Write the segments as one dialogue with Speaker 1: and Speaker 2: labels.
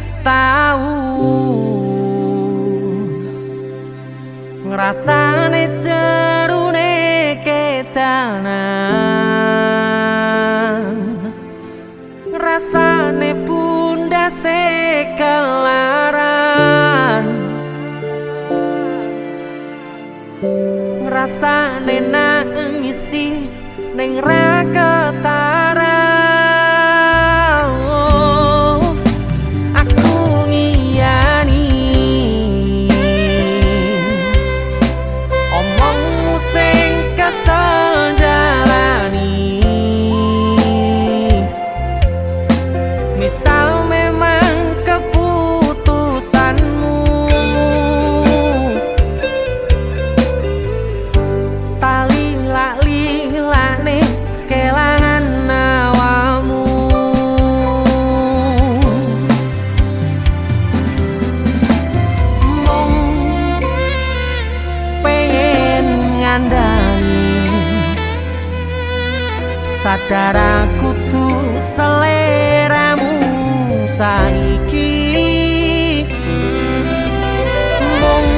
Speaker 1: wis tau ngrasane jerone kedanan, ngrasane pundase kelaran, ngrasane nangisi ning ra ketara. Misal memang keputusanmu tali lak-lilane kelangan awamu, mung pengen ngandani sadar aku tuh seleramu saiki, mung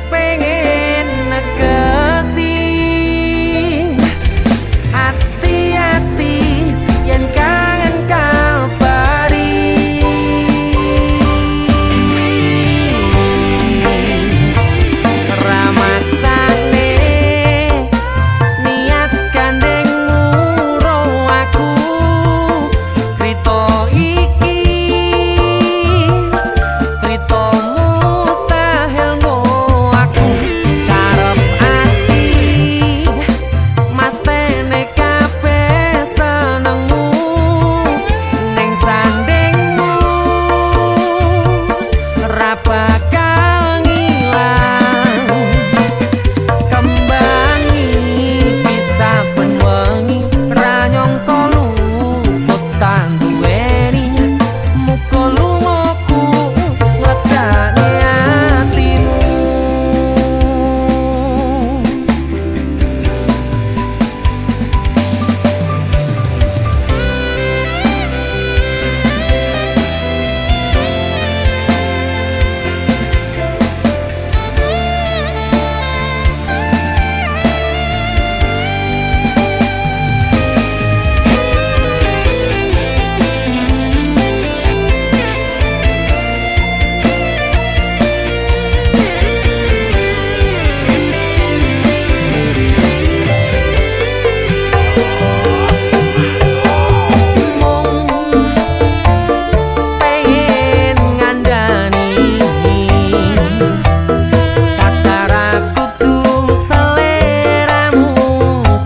Speaker 1: pengen negesi hati-hati yen kangen kabari. Ramaksane niat gandeng muro aku cerita iki, cerita mustahil mo aku karep ati mas tene kabeh senengmu ning sandingmu ra bakal ngilang kembangi bisa ben wengi ra nyangka luput tanduweni muga lungaku ngledakne atimu. Pengen ngandani sadar aku tuh seleramu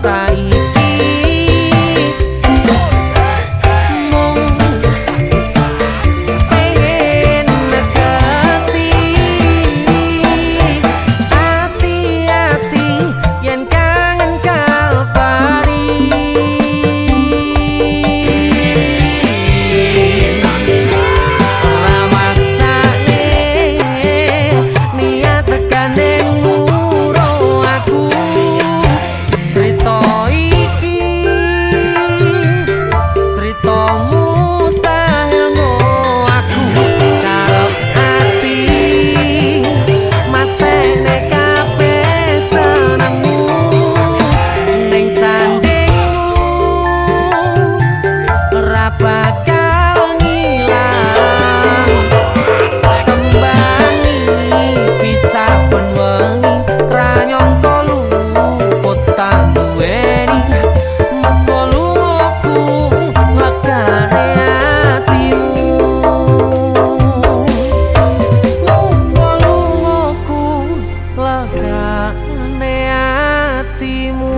Speaker 1: saiki, mung pengen negesi hati-hati yen kangen kabari. Ramaksane niat gandeng muro aku cerita iki, cerita mustahil mo aku karep ati mas tene kabeh senengmu ning sandingmu ra bakal ngilang kembangi bisa ben wengi ra nyangka luput tanduweni muga lungaku ngledakne atimu, muga lungaku ngledakne atimu.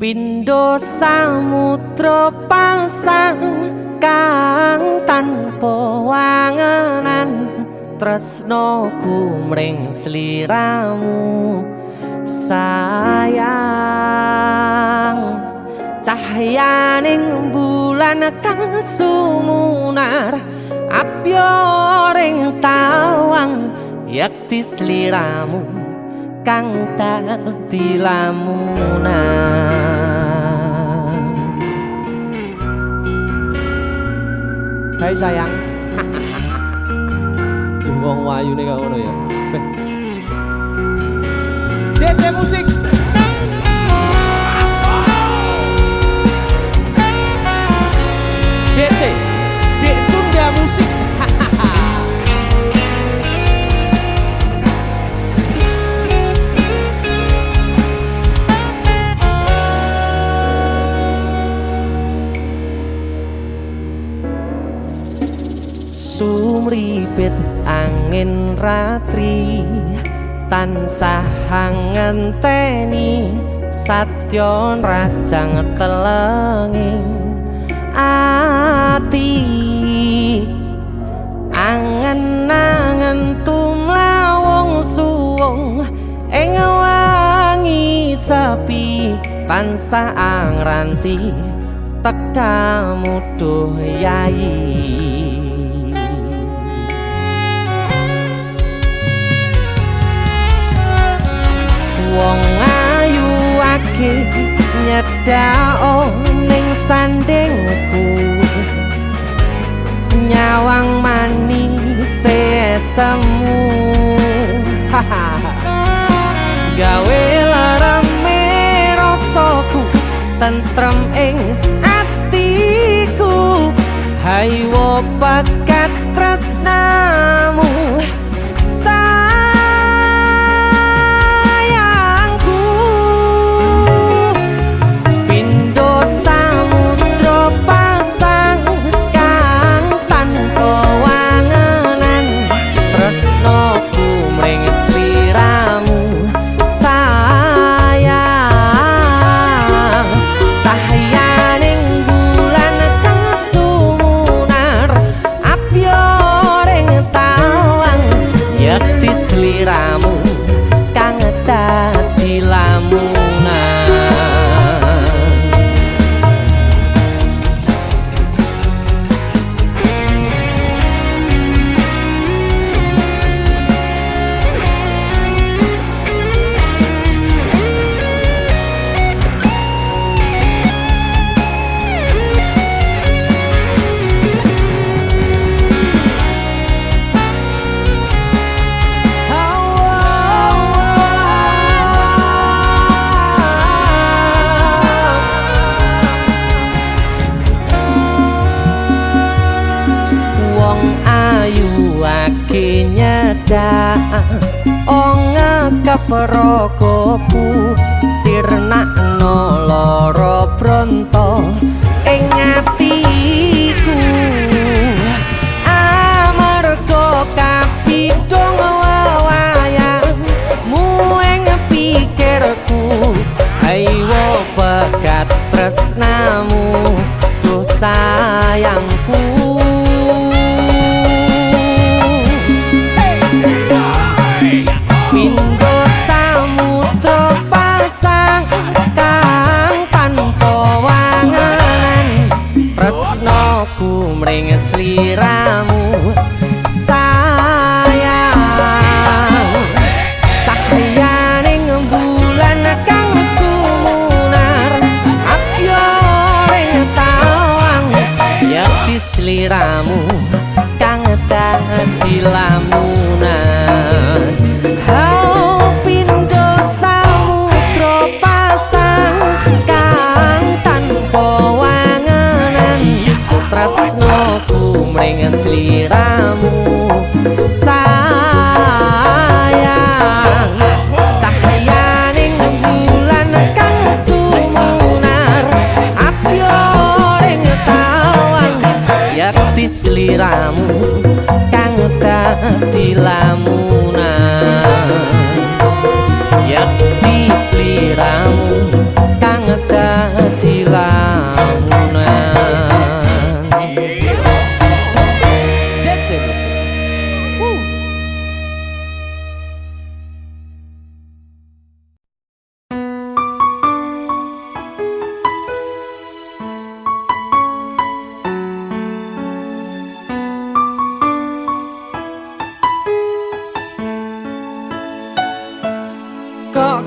Speaker 1: Pindho samudra pasang kang tanpa wangenan tresnoku mring sliramu sayang. Cahyaning bulan kang sumunar abya ring tawang yakti sliramu kang dadi lamunan. Hai sayang. Wong wayune kok ngono ya. DC musik. DC. Dek Tunda musik. Sumripit angin ratri tansah ngenteni satyon rajang telenging ati angen-angen tumlawung suwung ing wangi sepi tansah angranti tekamu duh yayi. Wong ayu ake nyedhak ning sandingku nyawang manis semu gawe larame rasaku tentrem ing atiku haywo bakat tresnamu sliramu kang dadi lamunan. Nyedak ngekep rogoku sirnakno lara bronto ing atiku amarga kapidhong wewayangmu ing pikirku haywo bakat tresnamu duh sayangku. Pindho samudra pasang kang tanpa wanganan tresnaku mring sliramu sayang cahyaning bulan kang sumunar apyoring tawang yakti sliramu kang dadi lamunan. Tresnoku mring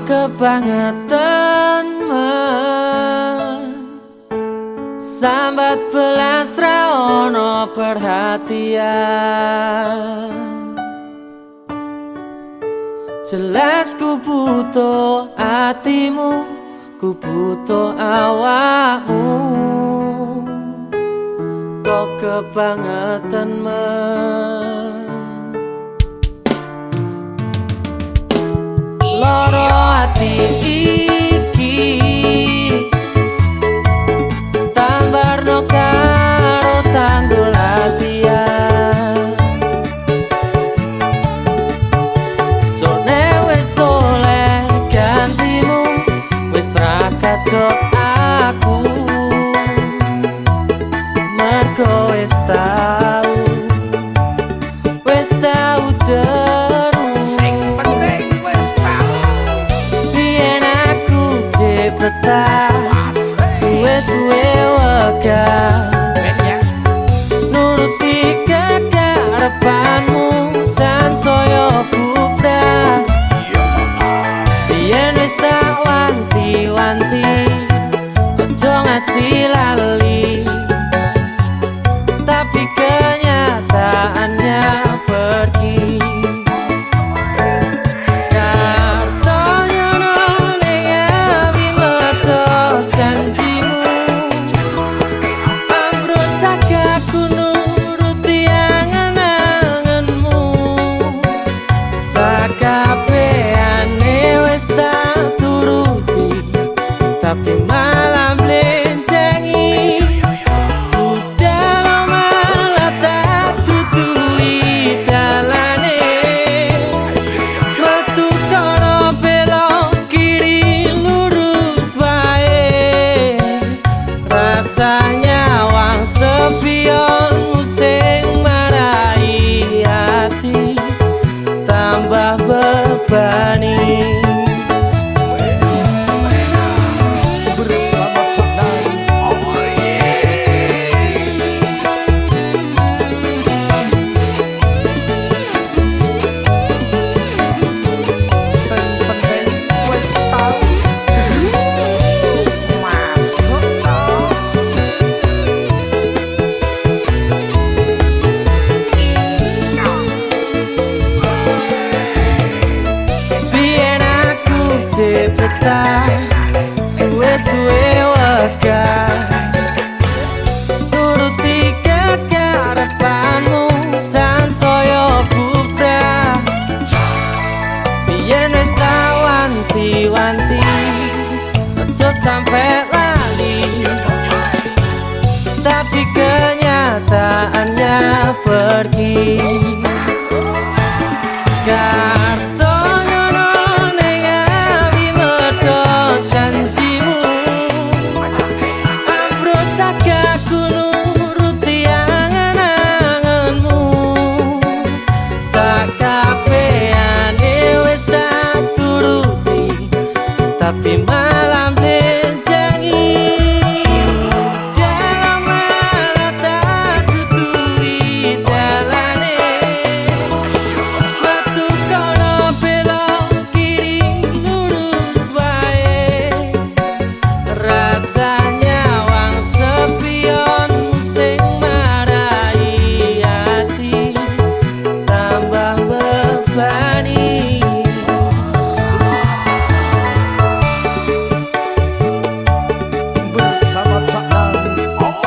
Speaker 1: kebangetan men sambat belas ra ono perhatian. Jelas ku butuh hatimu, ku butuh awakmu. Kok kebangetan men loro hati iki tambarno karo tanggul latihan. Sone wis oleh gantimu, wis ra kacok aku. Mergo wis tau jeru. Sing penting wis tau biyen aku cepetan suwe-suwe wegah nuruti kekarepanmu sansaya bubrah. Biyen wis tak wanti-wanti ojo ngasih lali, tapi kenyataannya pergi. Kartonya ning awi metu janjimu, ambruk cagaku nuruti angen-angenmu. Sakabehane wis tak turuti, tapi malam blenjengi. Rasanya wang sepionmu sing marai hati tambah bebani. Bersama Caknan, oh sing penting wis tau masuk tau. Cepetan suwe-suwe wegah nuruti kekarepanmu sansaya bubrah. Biyen wis tak wanti-wanti ojo sampe lali, tapi kenyataannya pergi. Janjimu ambruk cagaku nuruti angen-angenmu. Sakabehane wis tak turuti, tapi malam blenjengi. Dalam malah tak tuturi dalane, metu kono belok kiri lurus wae. Rasanya wang sepionmu sing marai hati tambah bebani. Bersama Caknan, oh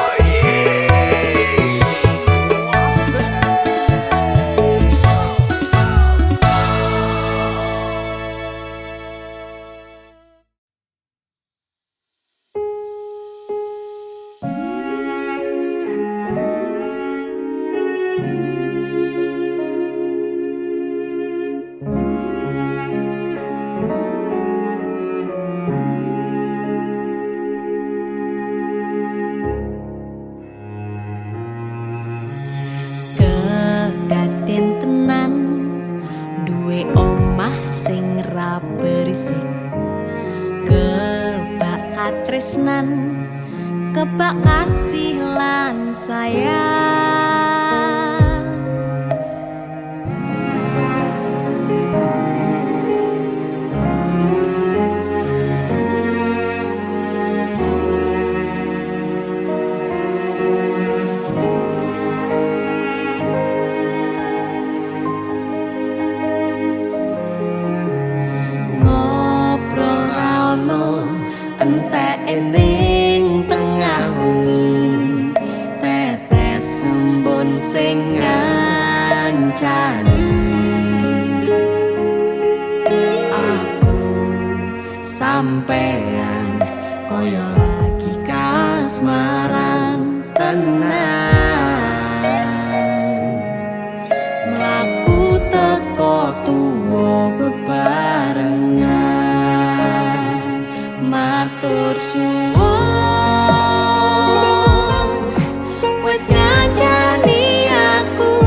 Speaker 2: Kedaden tenan duwe omah sing ra berisik, kebak katresnan, kebak kasih lan sayang. ngancani aku sampean koyo lagi kasmaran tenan mlaku teko tuwa bebarengan matur suwun wis ngancani aku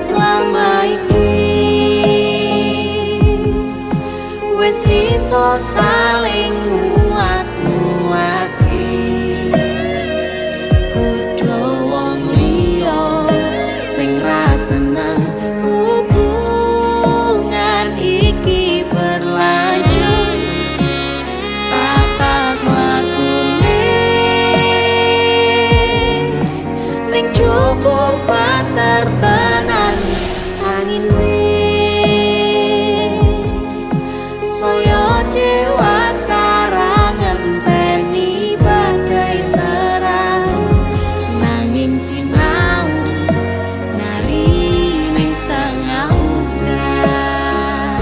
Speaker 2: selama iki wis iso saling muat-muati kudu wong liya sing ra seneng hubungan iki berlanjut tatak lakune ning cukup patertenan angine saya dewasa ra ngenteni badai terang nanging sinau nari ning tengah udan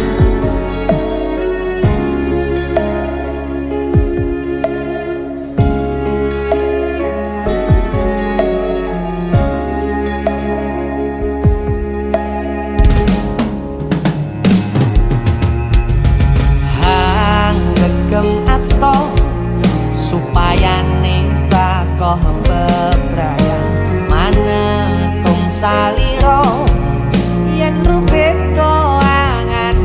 Speaker 1: hang gegem asto supaya ning bakoh bebrayang manetung saliro yen rubet angan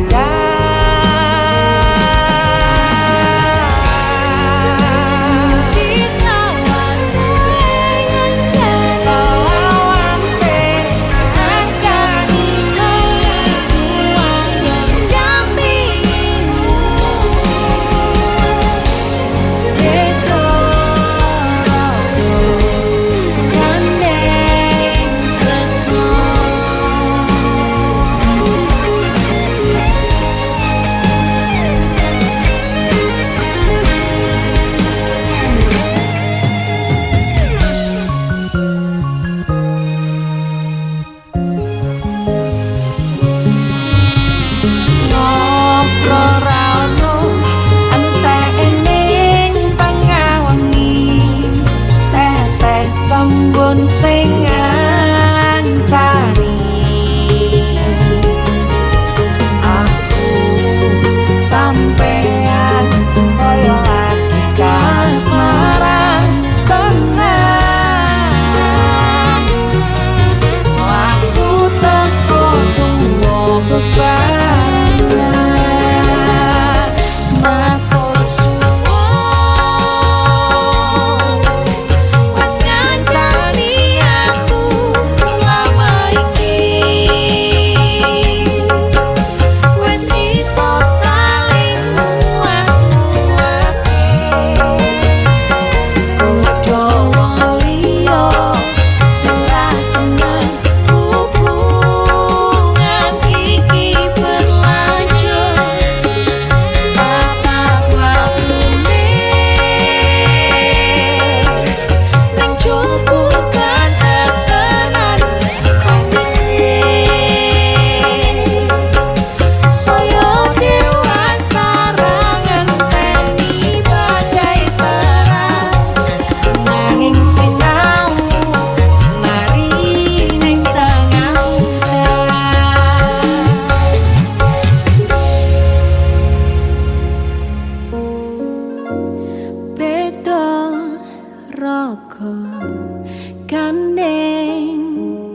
Speaker 1: sing ngancani aku sampean koyo lagi kasmaran tenan aku teko tuwa bebarengan matur suwun wis ngancani aku selama iki wis iso saling muat-muati kudu wong liya sing ra seneng hubungan iki berlanjut tatak lakune ning cukup patertenan angine saya dewasa ra ngenteni badai terang nanging sinau mari ning tengah udan beda raga gandeng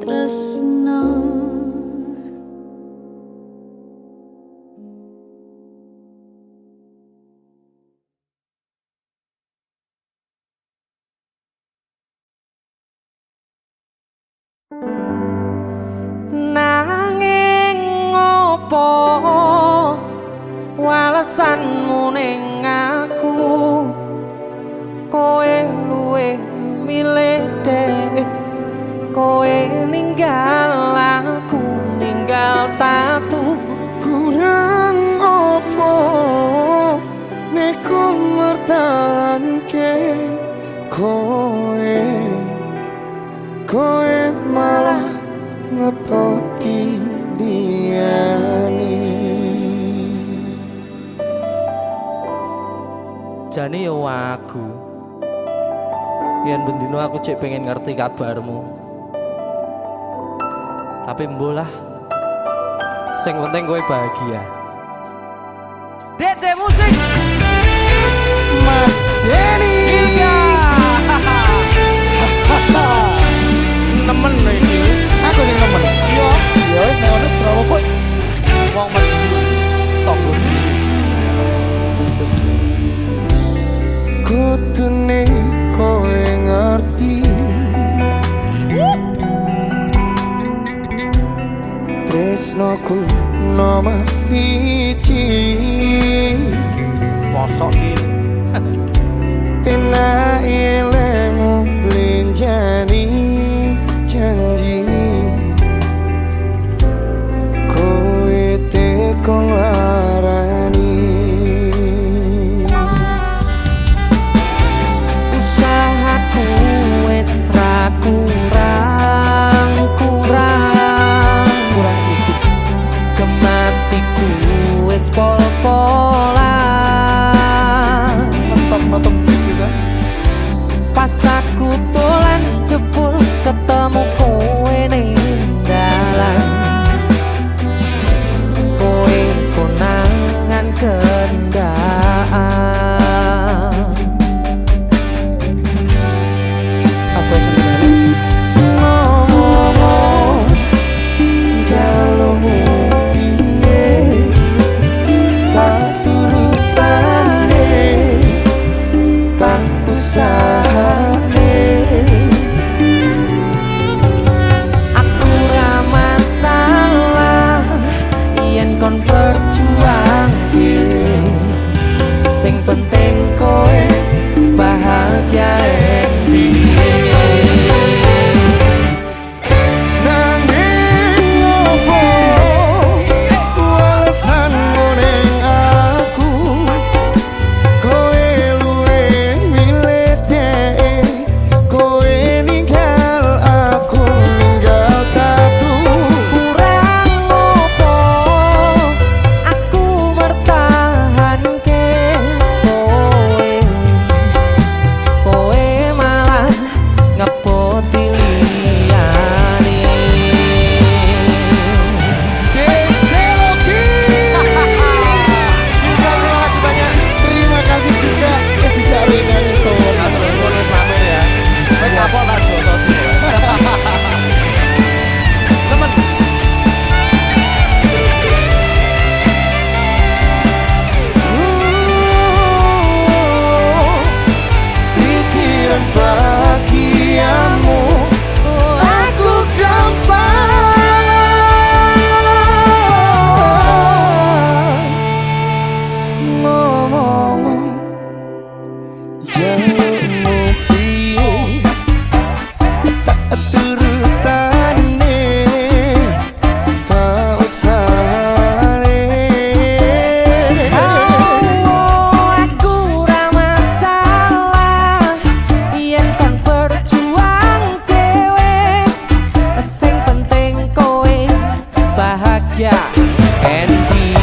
Speaker 1: tresno nanging ngopo walesanmu ning aku kowe luwe milih dek kowe ninggal aku ninggal tatu
Speaker 3: kurang opo neko mertahanke kowe malah ngepoti
Speaker 1: Jane yo aku. Yen bendino aku cek pengen ngerti kabarmu. Tapi mbolah. Sing penting kowe bahagia. DC musik.
Speaker 3: Mas Denny
Speaker 1: Ilga. Nemen iki.
Speaker 3: aku sing nemen
Speaker 1: Yo,
Speaker 3: ya wis nek ono Surabaya bos
Speaker 1: wong metu tonggo dhewe.
Speaker 3: terus kutune kowe ngerti tresnoku nomor siji
Speaker 1: Mosok iki.
Speaker 3: pena ilmu blenjani janji kowe tekong larani
Speaker 1: Usahaku wis ra kurang sithik. Kematiku wis pol-polan.
Speaker 3: nonton bisa
Speaker 1: Pas aku dolan jebul ketemu kowe ning dalan. Kowe konangan kendaan.
Speaker 3: apa sebenarnya ngomong jalurmu piye tak turutane tak usahane
Speaker 1: Aku ra masalah yen kon perjuangke. Sing penting kowe bahagia
Speaker 3: nanging opo alasanmu ning aku kowe luwe milih dhek kowe ninggal aku ninggal tatu
Speaker 1: kurang opo aku mertahanke kowe malah ngepoti liyane.
Speaker 3: Deseloki
Speaker 1: Terima kasih banyak.
Speaker 3: terima kasih juga wis dicari nang sowan
Speaker 1: Ngono sampe ya. Wis kapok tak jotos. Temen.
Speaker 3: pikiran bahagiamu aku gampang ngomong jalurmu piye tak turutane tak usahane
Speaker 1: Aku ra masalah yen kon perjuang kowe. Sing penting kowe bahagia. Endi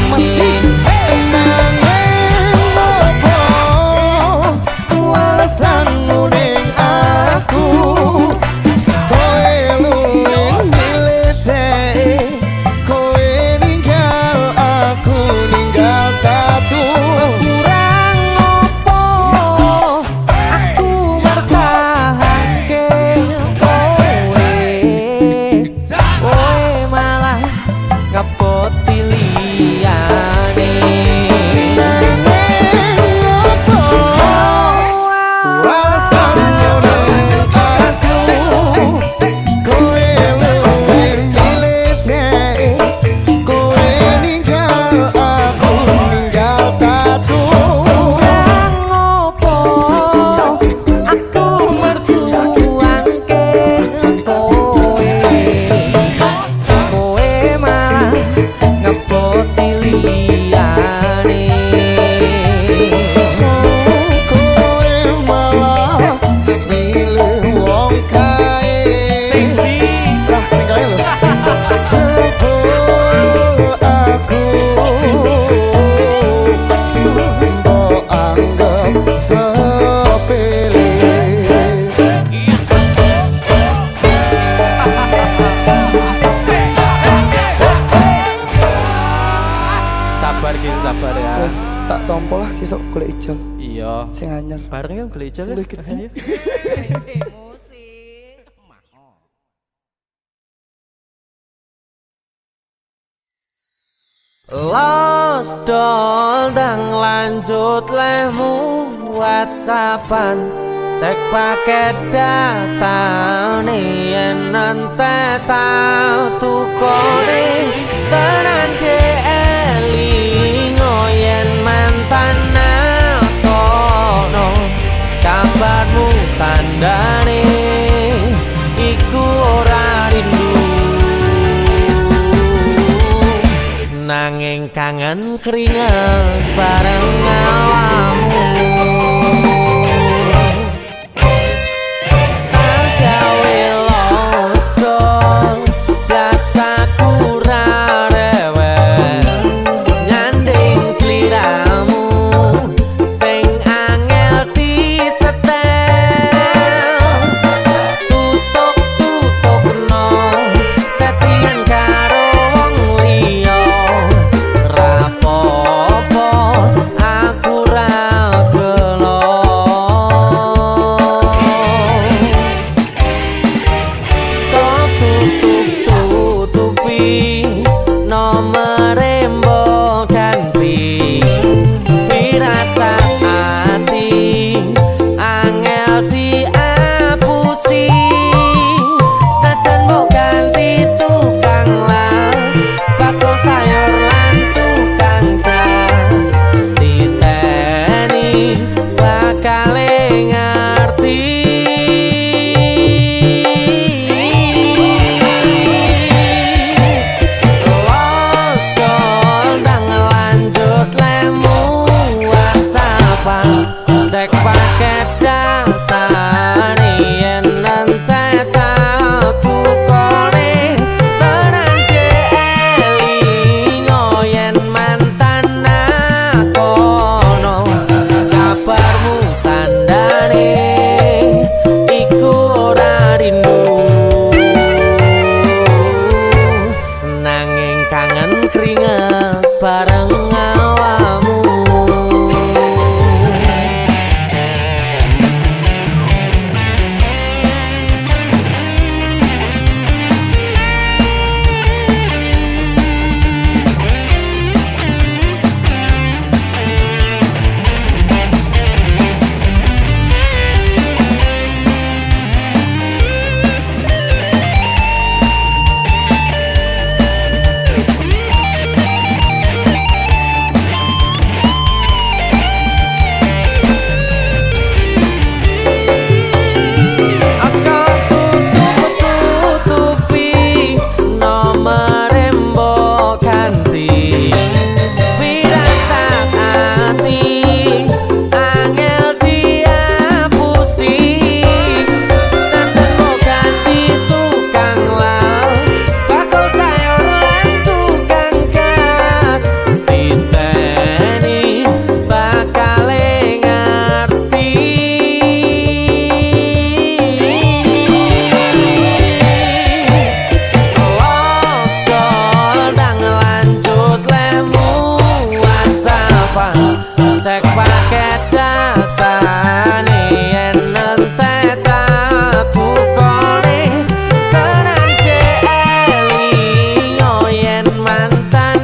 Speaker 3: alasanmu ning aku kowe luwe milih dhek kowe ninggal aku ninggal tatu
Speaker 1: kurang opo aku bertahanke kowe malah ngepoti liyane.
Speaker 3: alasanmu ning aku kowe luwe milih dhek kowe ninggal aku ninggal tatu
Speaker 1: Kurang opo aku merjuangke kowe malah ngepoti liyane.
Speaker 3: kowe malah milih wong kae
Speaker 1: Sing ndi?
Speaker 3: lah sing kae lho jebul aku mbok anggap
Speaker 1: kabar ya.
Speaker 3: Wes tak tompo lah sesuk golek ijol
Speaker 1: Iya.
Speaker 3: sing anyar.
Speaker 1: Bareng yo golek ijol.
Speaker 3: Sing gede.
Speaker 1: Lost doll dang lanjut lemu WhatsAppan cek paket data nih yen nanti tau tukone tenan elingo yen mantan kono kabarmu tandane iku ora rindu nanging kangen keringet bareng awakmu agawe lost doll biasa kurang rewel nyanding sliramu sing angel disetel tutuk no chattingan karo wong liya rapopo aku ra gelo kok tutupi nomere mbok ganti firasat ati angel diapusi senajan mbok ganti tukang las bakul sayur lan tukang gas diteni bakal ngerti lost doll ndang lanjut lemu WhatsAppan cek paket data yen nanti tau tukone tenan elingo yen mantan kono kabarmu tandane iku ora rindu nanging kangen keringet bareng awakmu tutupi nomere mbok ganti firasat ati angel diapusi senajan mbok ganti tukang las bakul sayur lan tukang gas diteni bakal ngerti lost doll ndang lanjut lemu WhatsAppan cek paket data yen nanti tau tukone tenan elingo yen mantan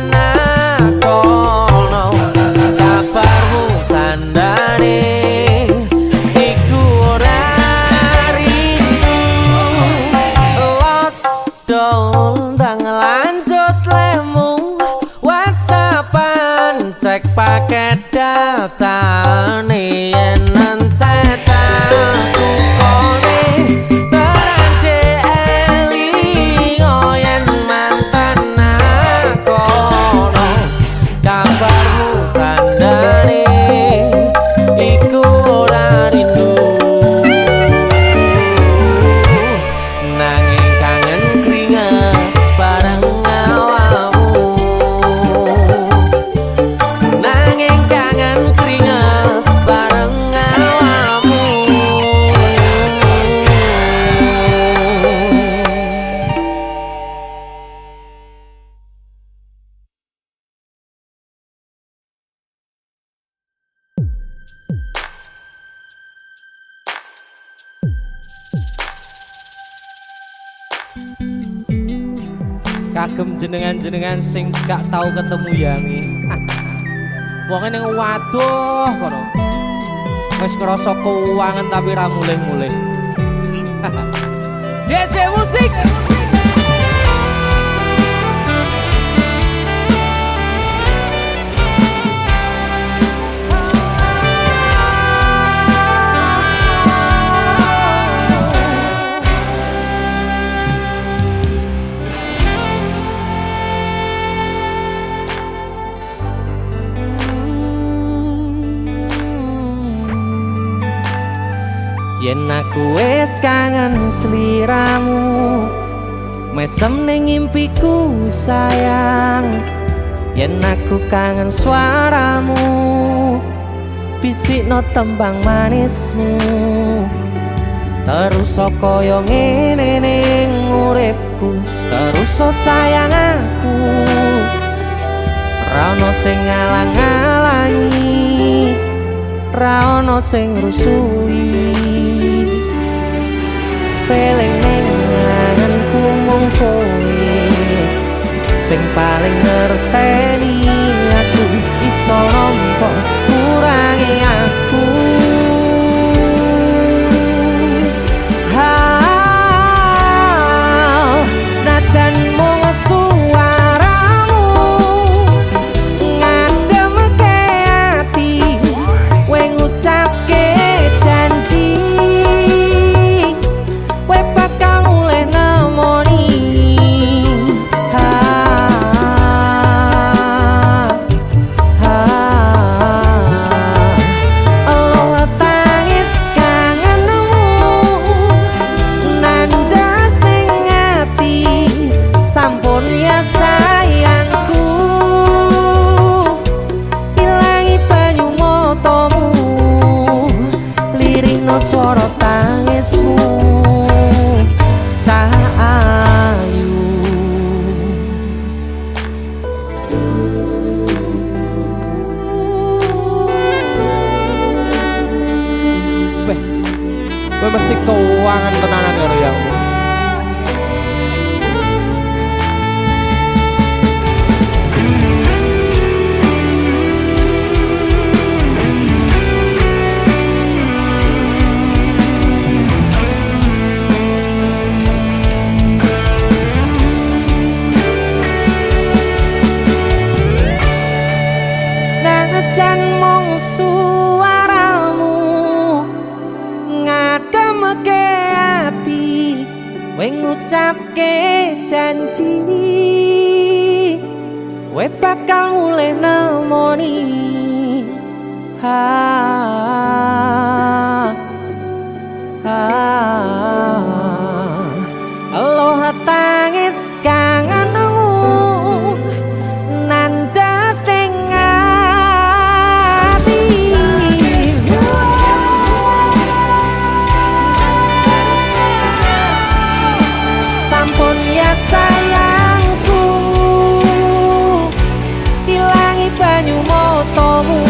Speaker 1: kono kabarmu tandane iku ora rindu lost doll ndang lanjut lemu WhatsAppan cek paket data yen nanti tau tukone tenan elingo yen mantan kono kabarmu tandane iku ora rindu nanging kangen keringet bareng awakmu nanging kangen keringet bareng kagem jenengan-jenengan sing gak tau ketemu yangi. Wonge ning waduh kono. Wis ngerasa keuangan tapi ra mulih-mulih. DC musik. Yen aku wis kangen sliramu, mesem ning impiku sayang. Yen aku kangen suaramu, bisikno tembang manismu. Terus kaya ngene ning uripku, terus sayang aku. Ra ono sing ngalang-alangi, ra ono sing rusui. Feeling ning ngangenku mung kowe sing paling ngerteni aku. Iso nampa kurangi aku. Senajan mung suaramu ngademke ati, kowe ngucapke janji kowe bakal mulih nemoni. Allah tangis kangenmu nandas ning ati, sampun ya sayangku. Ilangi banyu matamu, lirihno swara tangismu. Cahayu Weh, kowe mesti keuangan tenanan karo yamu. Senajan mung suaramu ngademke ati, kowe ngucapke janji kowe bakal mulih nemoni. Allah tangis kangenmu nandas ning ati, sampun ya sayangku. Ilangi banyu matamu,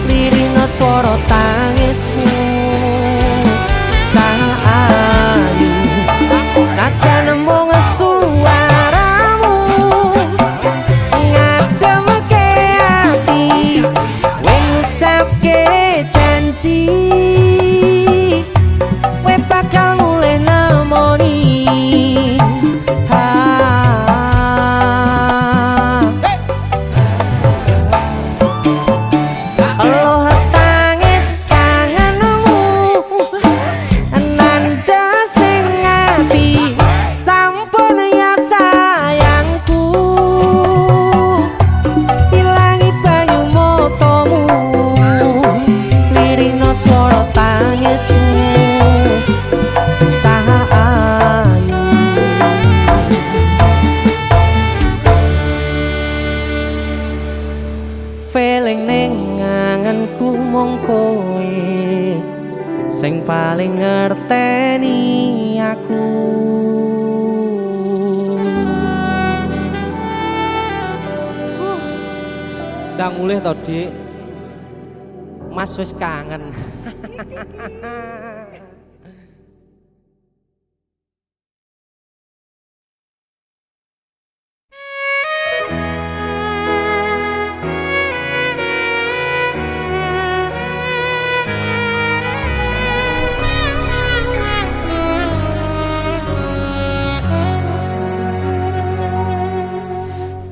Speaker 1: lirihno swara tangismu. Cahayu senajan mung suaramu ngademke ati, kowe ngucapke janji kowe bakal mulih nemoni. Allah tangis kangenmu nandas ning ati, sampun ya sayangku. Ilangi banyu matamu, lirihno swara tangismu. Cahayu feeling ning ngangenku mung kowe sing paling ngerteni aku. Ndang mulih to, Dik. Mas wis kangen.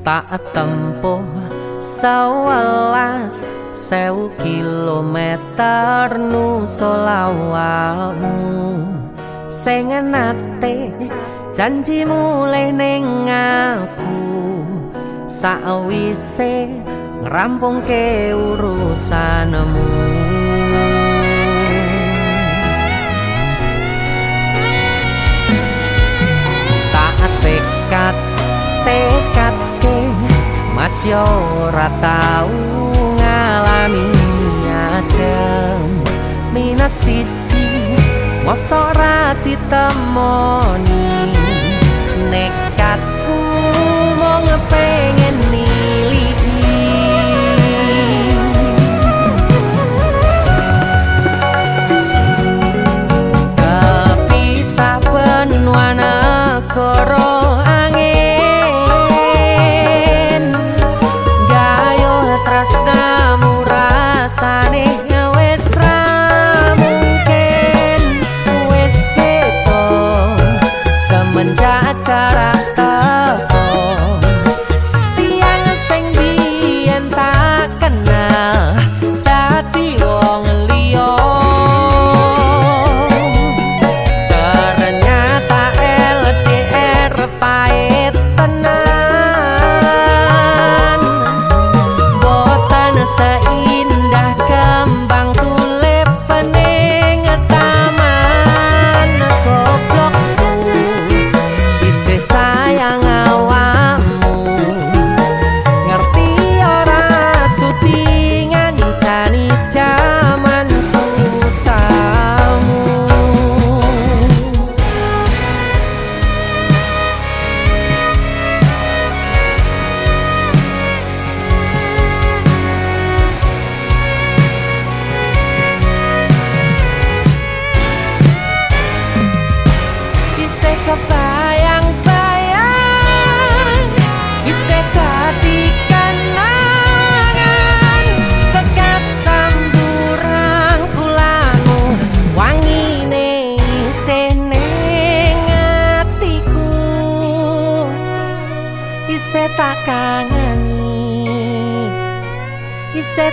Speaker 4: tak tempuh 11.000 kilometer nusolawamu sing nate janji mulih ning aku sakwise ngrampungke urusanmu. Tak tekadke Mas yo ora tau ngalami adem minus siji mosok ora ditemoni nekatku mau ngepengen niliki kepisah benua negara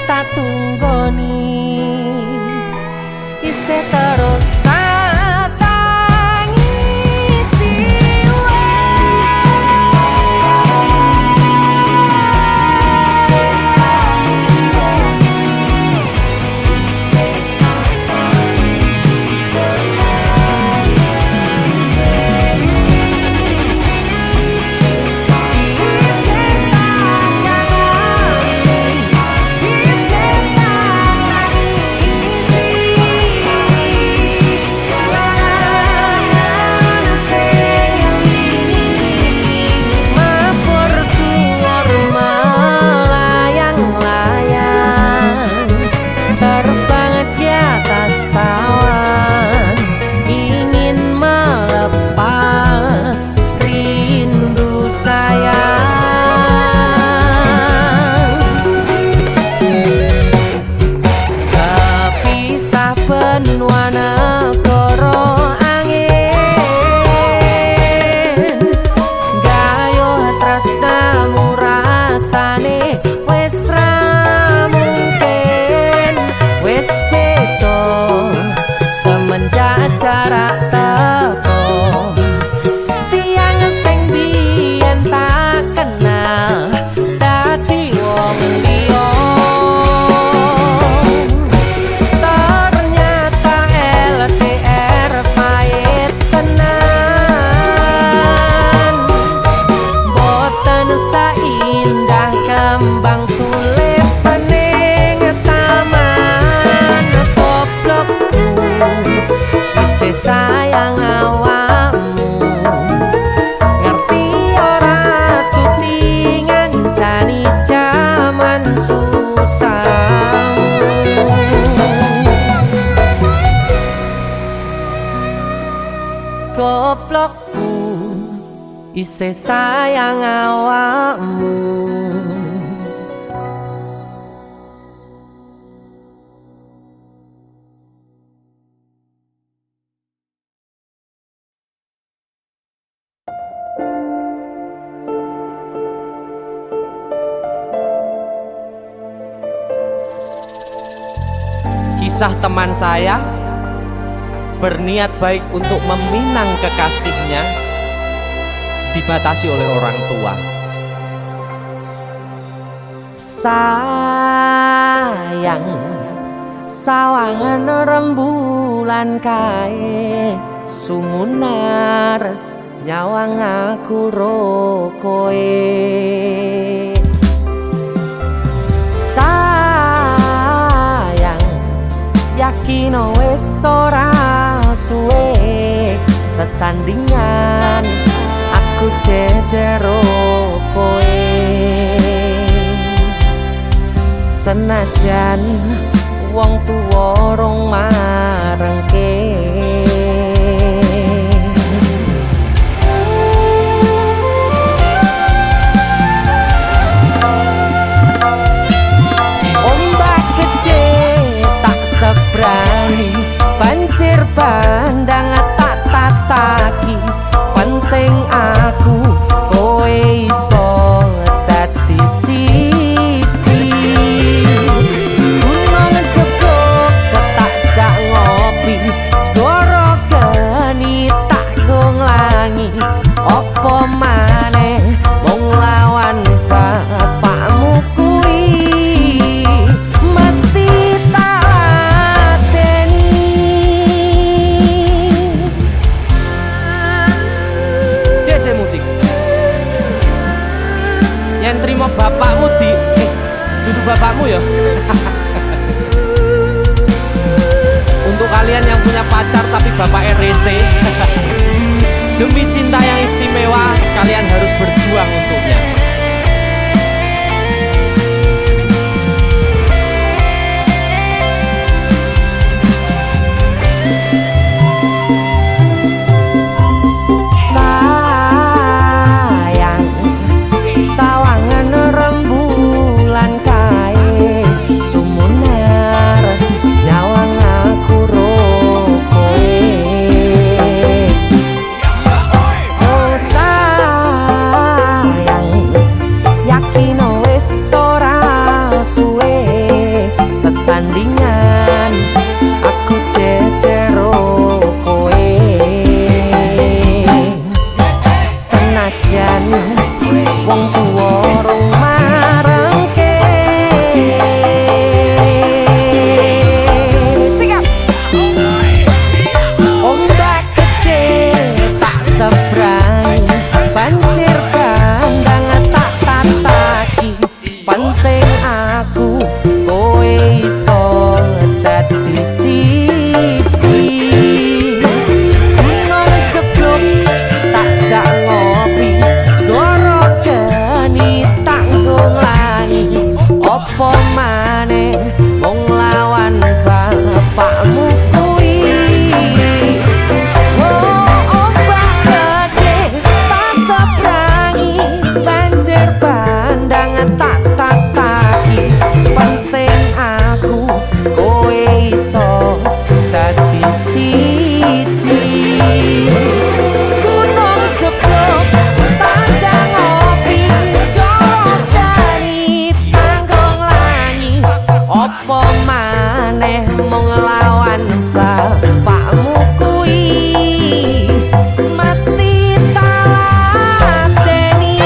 Speaker 4: tak tunggoni ise terus tak tangisi isih sayang awakmu.
Speaker 1: kisah teman saya berniat baik untuk meminang kekasihnya dibatasi oleh orang tua.
Speaker 4: Sayang sawangan rembulan kae sumunar nyawang aku rokoe. Sayang yakin wis ora suwe sesandingan aku jejero koe. Senajan wong tuwa rong marengke ombak gede tak sebrani banjir bandang tak tataki penting aku kowe iso dadi siji. Gunung jebok tak jak ngopi segoro geni tak nglangi opo maneh wong lawan bapakmu kuwi mesti tak lateni.
Speaker 1: Dese musik yang terima bapakmu di duduk bapakmu ya. Untuk kalian yang punya pacar tapi bapaknya rese, demi cinta yang istimewa kalian harus berjuang untuknya.
Speaker 4: Sayang sawangan rembulan kae sumunar nyawang aku rokoe. Oh sayang yakin wis ora suwe sesandingan aku jejero koe. Senajan wong tuwa rong marengke sikap ombak gede tak sebrani banjir bandang tak tataki penting aku kowe iso dadi siji. Gunung jeblok tak jak ngopi segoro geni tak nglangi opo maneh wong lawan bapakmu kuwi. Oh ombak gede tak seberangi banjir bandang tak tataki penting aku kowe iso dadi siji. Gunung jeblok tak jak ngopi segoro geni tak nglangi opo maneh mung lawan bapakmu kuwi mesti tak lateni.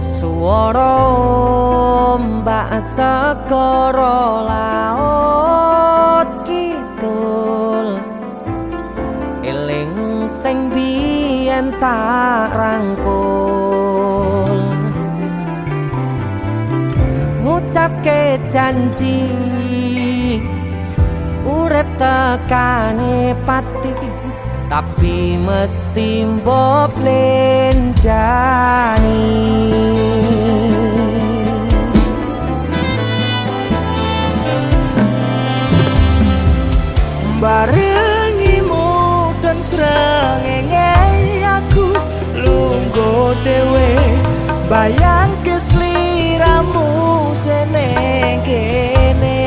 Speaker 4: Suara ombak segara laut kidul eling sing biyen tak rangkul ngucapke janji urip tekane pati tapi mesti mbok lenjani. dhewe bayangke sliramu seneng kene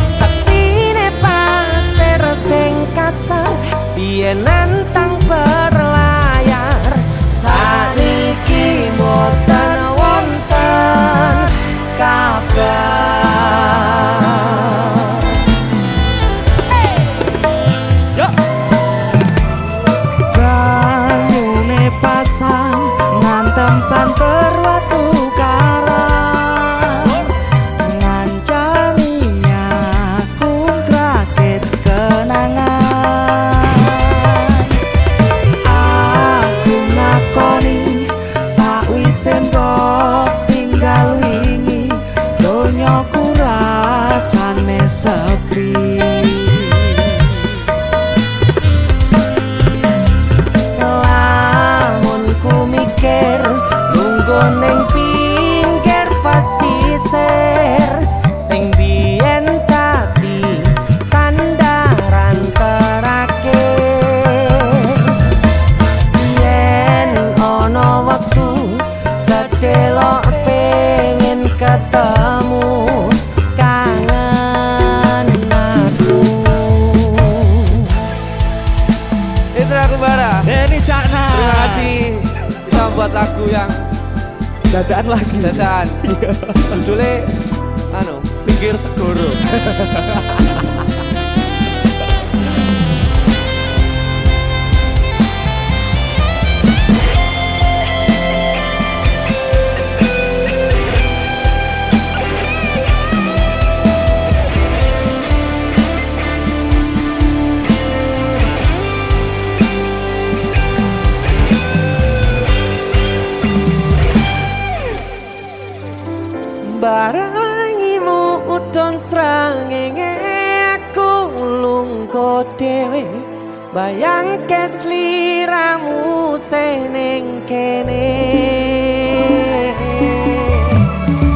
Speaker 4: saksine pasir sing kasar biyen nantang berlayar saniki mboten wonten kabar banyune pasang ngantem banter watu karang ngancani aku ngrakit kenangan aku ngakoni sakwise mbok tinggal wingi donyaku rasane sepi ning pinggir pasisir sing biyen tadi sandaran terakhir yen ana wektu sedelok pengen ketemu kangen aku
Speaker 1: Itu aku Bara.
Speaker 3: Denny Cakna.
Speaker 1: Terima kasih kita buat lagu yang
Speaker 3: Dadaan lagi.
Speaker 1: dadaan. Judulnya Pinggir Segoro.
Speaker 4: barangimu udon srangenge aku lungko dhewe bayangke sliramu seneng kene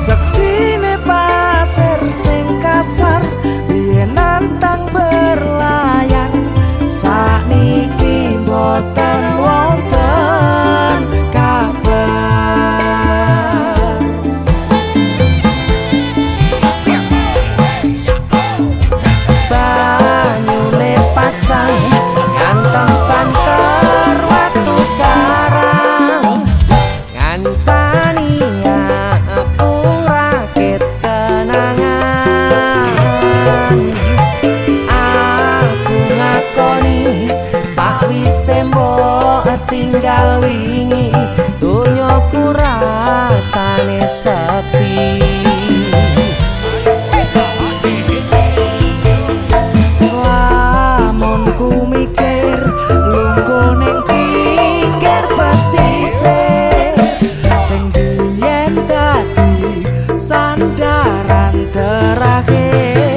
Speaker 4: saksine pasir sing kasar biyen nantang berlayar sakniki mboten wonten kabar banyune pasang ngantem banter watu karang ngancani aku rakit kenangan aku ngakoni sakwise mbok tinggal wingi donyaku rasane sepi ku mikir lungguh ning pinggir pesisir sing biyen dadi sandaran terakhir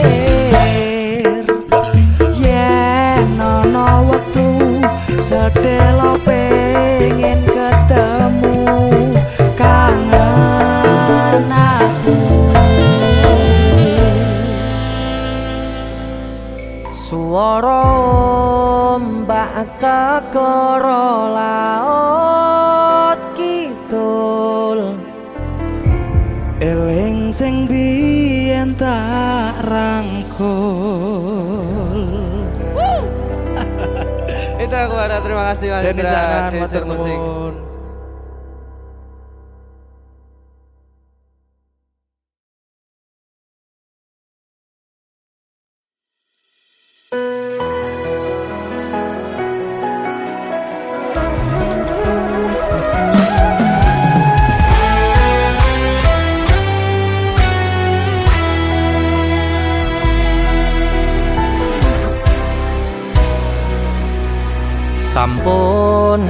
Speaker 4: yen ana wektu sedelo pengen ketemu kangen aku suara Mbak Segoro laut kidul eling sing biyen tak rangkul
Speaker 1: Itu aku Bara. Terima kasih Mas
Speaker 3: Denny
Speaker 1: Indra.
Speaker 3: Cakna,
Speaker 1: Desir
Speaker 3: matur
Speaker 1: Musik.
Speaker 3: nuwun.
Speaker 4: sampun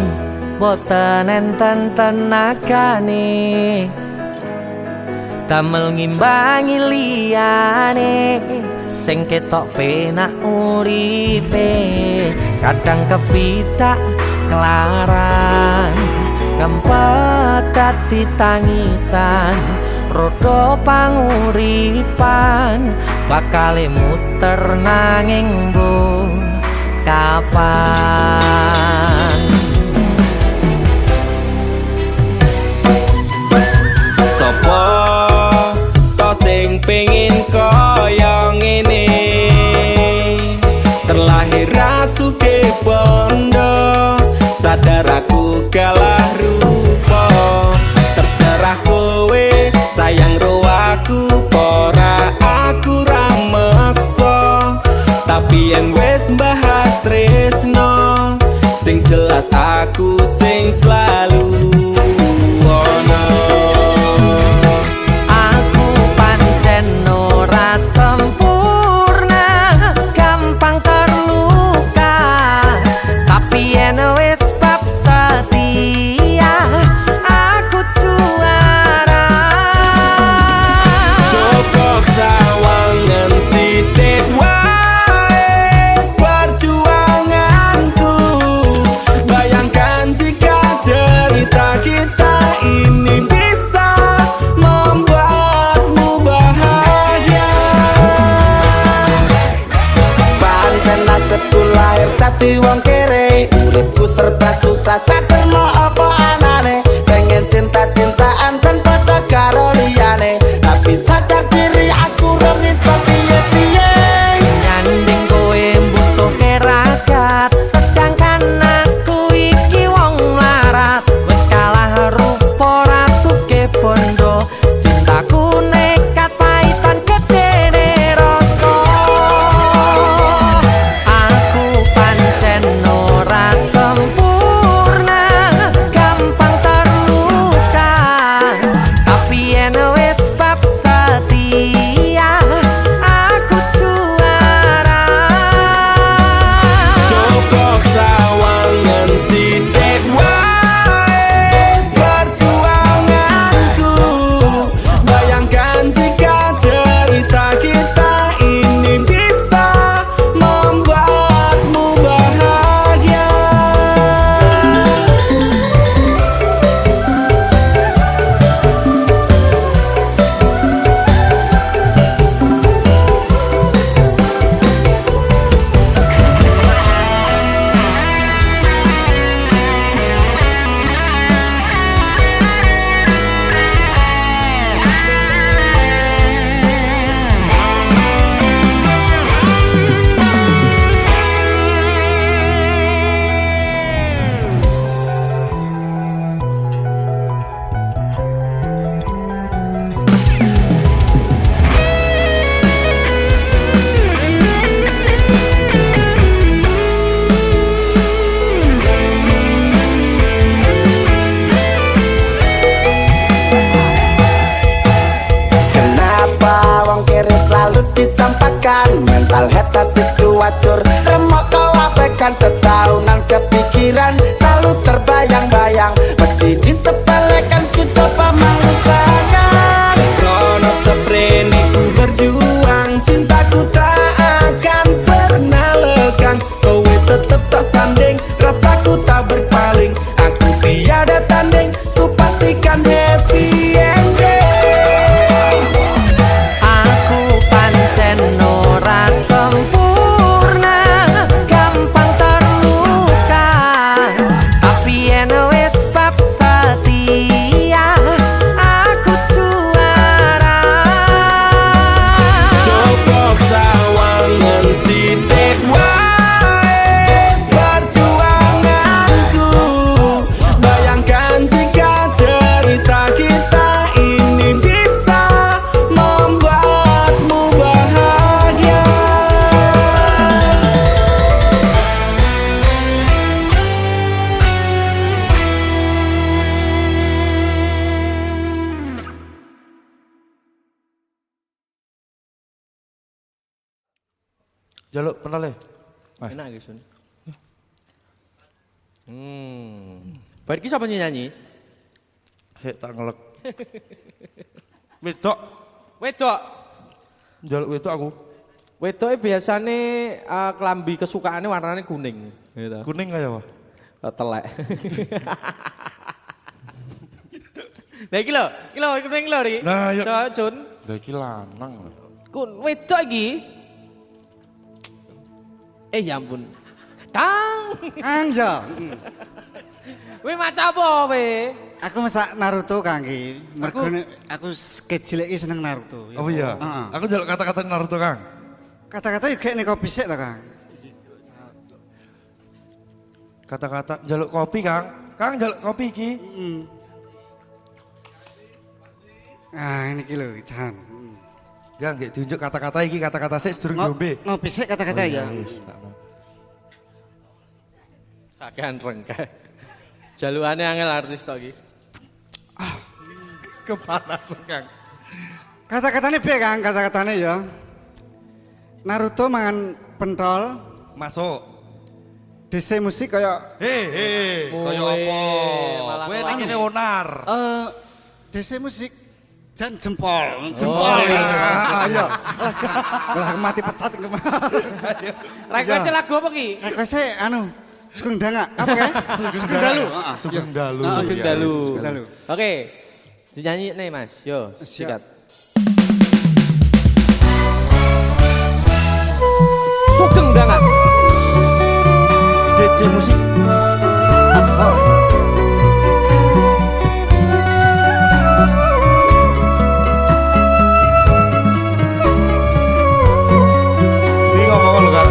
Speaker 4: boten enten tenagane damel ngimbangi liyane sing ketok penak uripe kadang kepitak kelaran ngempet dadi tangisan rodo panguripan bakale muter nanging kapan
Speaker 5: seleraku kalah rupa. Terserah kowe sayang ro aku pora aku ra meksa. Tapi yang wis bahas tresno sing jelas aku sing selalu ono.
Speaker 4: Aku pancen ora sempurna, gampang terluka. Tapi yen wis bab setia, aku juara.
Speaker 5: Joko sawangan sithik wae perjuanganku. Bayangkan jika cerita kita ini bisa membuatmu bahagia.
Speaker 3: Pancen nasibku lahir dadi wong kere, uripku serba susah saterno apa anane. Pengen cinta-cintaan dan padha karo liyane, tapi sadar diri aku ora bisa piye-piye.
Speaker 4: Nyanding kowe mbutuhke ragat, sedangkan aku iki wong mlarat. Wis kalah rupa ora sugih bondo, cintaku nekat paitan gedene rasa. Aku pancen ora sempurna, gampang terluka. Tapi yen wis bab setia, aku juara.
Speaker 5: Joko sawangan sithik wae perjuanganku. Bayangkan jika cerita kita ini bisa membuatmu bahagia.
Speaker 3: Kenapa wong kere selalu dicampakkan? Mental head hatiku wajur, remok kau abaikan. Tetahunan kepikiran selalu terbayang-bayang, meski disepelekan ku coba mengusahakan.
Speaker 5: Krono seprene ku berjuang, cintaku tak akan pernah lekang. Kowe tetep tak sanding, rasaku tak berpaling. Aku tiada tanding, ku pastikan happy ending.
Speaker 4: Aku pancen ora sempurna, gampang terluka. Tapi yen wis bab setia, aku juara.
Speaker 5: Joko sawangan sithik wae perjuanganku. Bayangkan jika cerita kita ini bisa membuatmu bahagia.
Speaker 6: Jaluk penale.
Speaker 1: Enak gitu. Baik, iki siapa sih nyanyi?
Speaker 6: Hek tak ngelek. Wedok,
Speaker 1: Wedok.
Speaker 6: jaluk wedok aku.
Speaker 1: Wedoknya biasanya kelambi kesukaannya warnanya kuning. Gitu.
Speaker 6: Kuning kaya apa?
Speaker 1: Telek. Nah iki lho, kuning lho Ri.
Speaker 6: Nah, yuk.
Speaker 1: So, Jun.
Speaker 6: Lah iki lanang.
Speaker 1: Wedok iki. Ya ampun. Kang.
Speaker 7: Kang yo.
Speaker 1: Kowe maca apa kowe?
Speaker 7: Aku masak Naruto Kang iki. Mergo aku kecil iki seneng Naruto.
Speaker 6: Oh iya.
Speaker 7: Heeh.
Speaker 6: Aku jaluk kata-kata Naruto, Kang.
Speaker 7: Kata-kata yo gek nek kopi sik ta Kang.
Speaker 6: Kata-kata jaluk kopi, Kang. Kang jaluk kopi iki.
Speaker 7: Ah, ini kilo, Jan.
Speaker 6: Jangan nggih diunjuk kata-kata iki, kata-kata sik sedurung ngombe.
Speaker 7: Ngopi sik kata-kata ya.
Speaker 6: Wis, tak mau.
Speaker 1: Kakean rengkeh. Jalukane angel artis tok iki.
Speaker 6: Kepanasan, Kang.
Speaker 7: Kata-katanya piye, Kang? Kata-katanya ya. Naruto mangan pentol,
Speaker 6: Masuk.
Speaker 7: DC musik kaya
Speaker 6: Kaya apa?
Speaker 1: malah
Speaker 6: Kowe
Speaker 1: ngelangi.
Speaker 6: ning kene onar.
Speaker 7: DC musik jan jempol. Jempol. Ayo. Lah mati pecat
Speaker 1: Request lagu apa ki?
Speaker 7: Request anu Sugeng Danga. Apa ya? Sugeng Dalu.
Speaker 6: Sugeng Dalu.
Speaker 1: Sugeng
Speaker 6: Iya,
Speaker 1: Dalu.
Speaker 6: Sugeng
Speaker 7: Dalu.
Speaker 1: Oke. Dinyanyi nih Mas. Yo, sikat. Sugeng Danga.
Speaker 6: DC musik.
Speaker 7: Asal.
Speaker 6: Iki ngomong lho, Kang.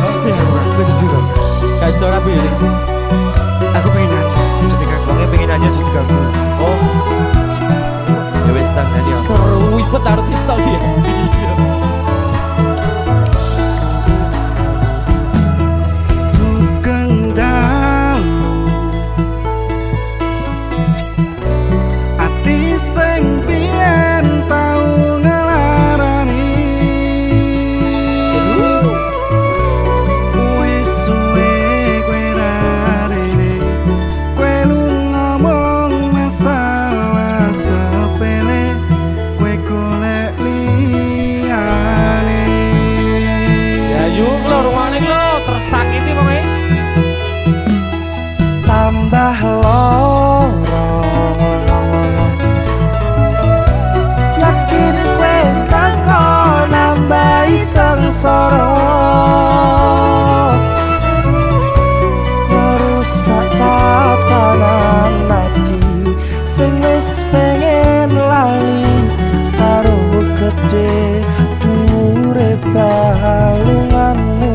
Speaker 7: Sedih aku, Kang.
Speaker 6: Wis sedih.
Speaker 1: Guys, dora pilih.
Speaker 7: Aku pengen nyanyi. Jadi Kang.
Speaker 6: Wonge pengen nyanyi sih diganggu.
Speaker 1: Oh,
Speaker 6: Ya wis tak nyanyi.
Speaker 1: seru ibet artis tok dia.
Speaker 7: Sugeng Dalu. Ati sing biyen tau ngelarani. Wis suwe kowe rarene. Kowe lu ngomong masalah sepele. Kowe golek liyane.
Speaker 1: Ya yuk lo ruangnya lo tersakiti pokoknya.
Speaker 4: tambah loro yakin kowe teko nambahi sengsara ngerusak tatanan ati sing wis pengen lali karo gede urip balunganmu.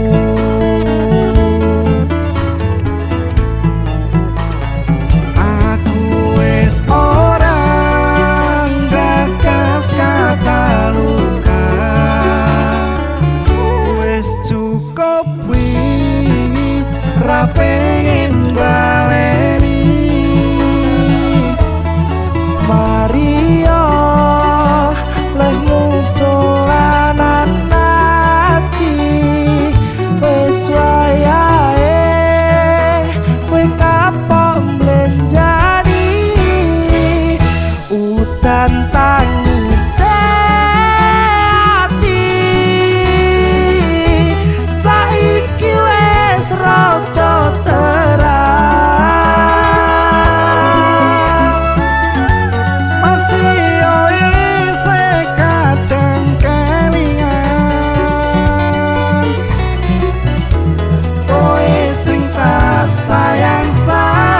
Speaker 7: Aku wis orang gagas kata luka. Wis cukup wi ra pengen baleni.
Speaker 4: Maria lehmu dolanan ati wis wayahe kowe kapok mlenjani udan tangise ati saiki wis rada terang.
Speaker 7: Masih isih kadang kelingan. Kowe sing tak sayang-sayang.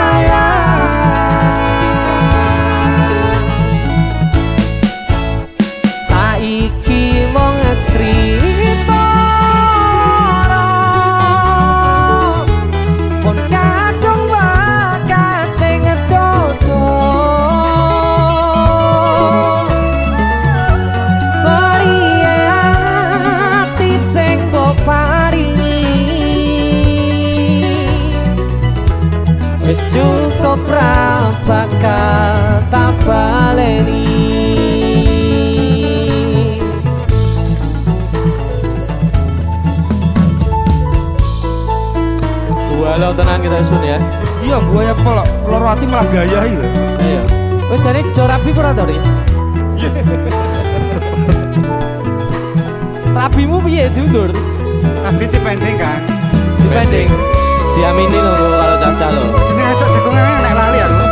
Speaker 4: Saiki mung crita pun kadung wakas sing dodo bariye ati sing mbok paringi wis cukup ra bakal tak baleni.
Speaker 1: Walau tenan kita sun ya.
Speaker 6: Iya, gua ya pola loro ati malah gaya iki lho.
Speaker 1: Ayo. Wes jane sido rapi ora to, Ri? Rapimu piye diundur?
Speaker 7: Tapi dipending kan.
Speaker 1: Dipending. Diamini lho kalau caca lho.
Speaker 7: Jeneng ajak jagongan nek lali aku.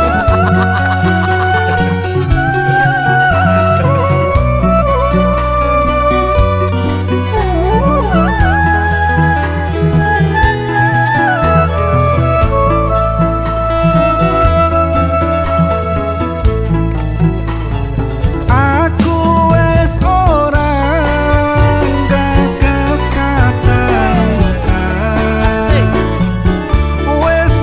Speaker 7: Aku wis orang gagas kata luka. Wis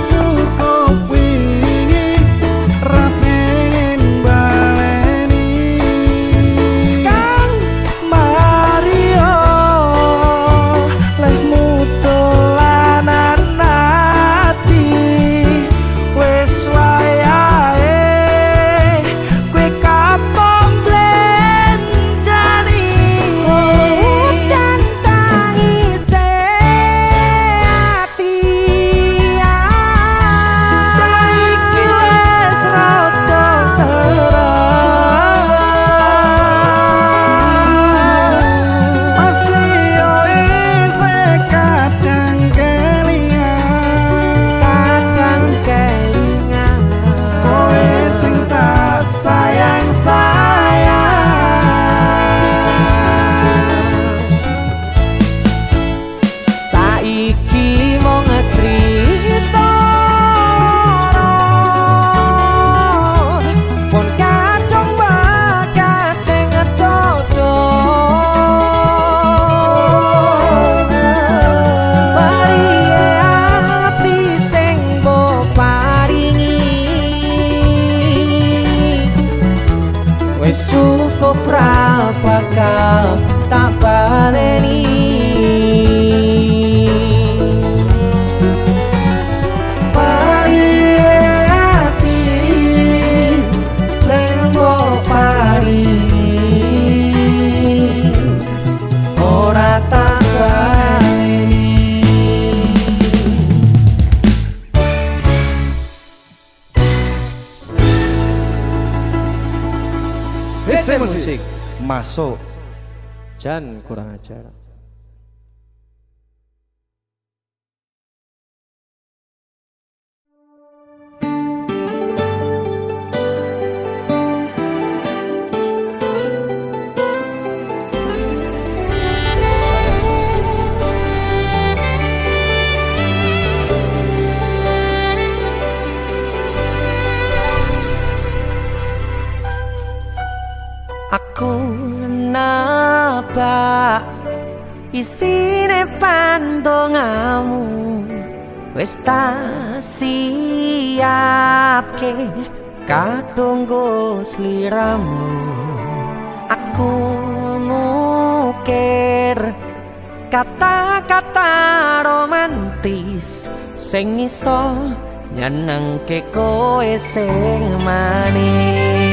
Speaker 4: kopra bakal tak baleni.
Speaker 1: Musik
Speaker 6: Masuk.
Speaker 1: Jan kurang ajar.
Speaker 4: Aku nabak isine pandongamu wis tak siapke kadunggo sliramu. Aku ngukir kata-kata romantis sing iso nyenengke kowe sing manis.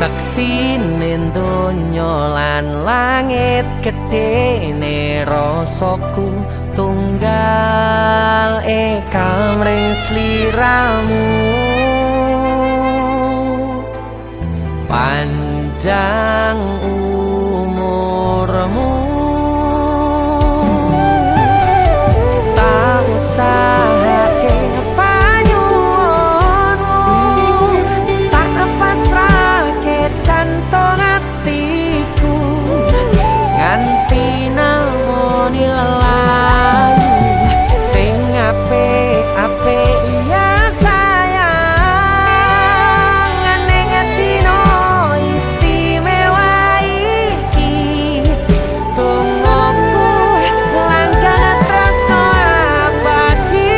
Speaker 4: Saksine donya lan langit gedene rasaku tunggal kamring sliramu. Panjang umurmu tak usahake jantung hatiku nganti namoni lelayu sing apik-apik ya sayang ning dino istimewa iki tungguku langgeng tresno abadi.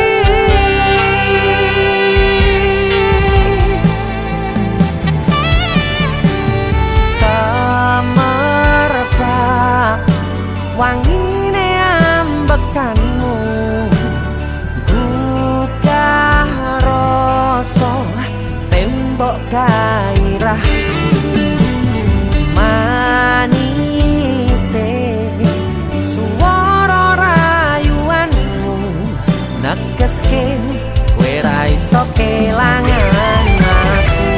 Speaker 4: Wangine ambekanmu gugah rasa tembok gairah manise swara rayuanmu negeske kowe ra iso kelangan aku.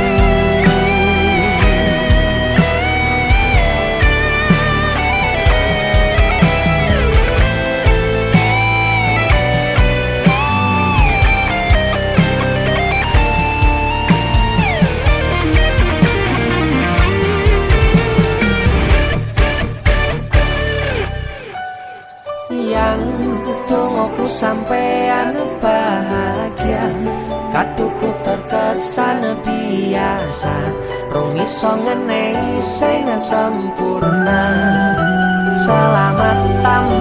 Speaker 4: Dongoku sampean bahagia, katuku terkesan biasa, rong iso ngenehi sing sempurna. Selamat tamu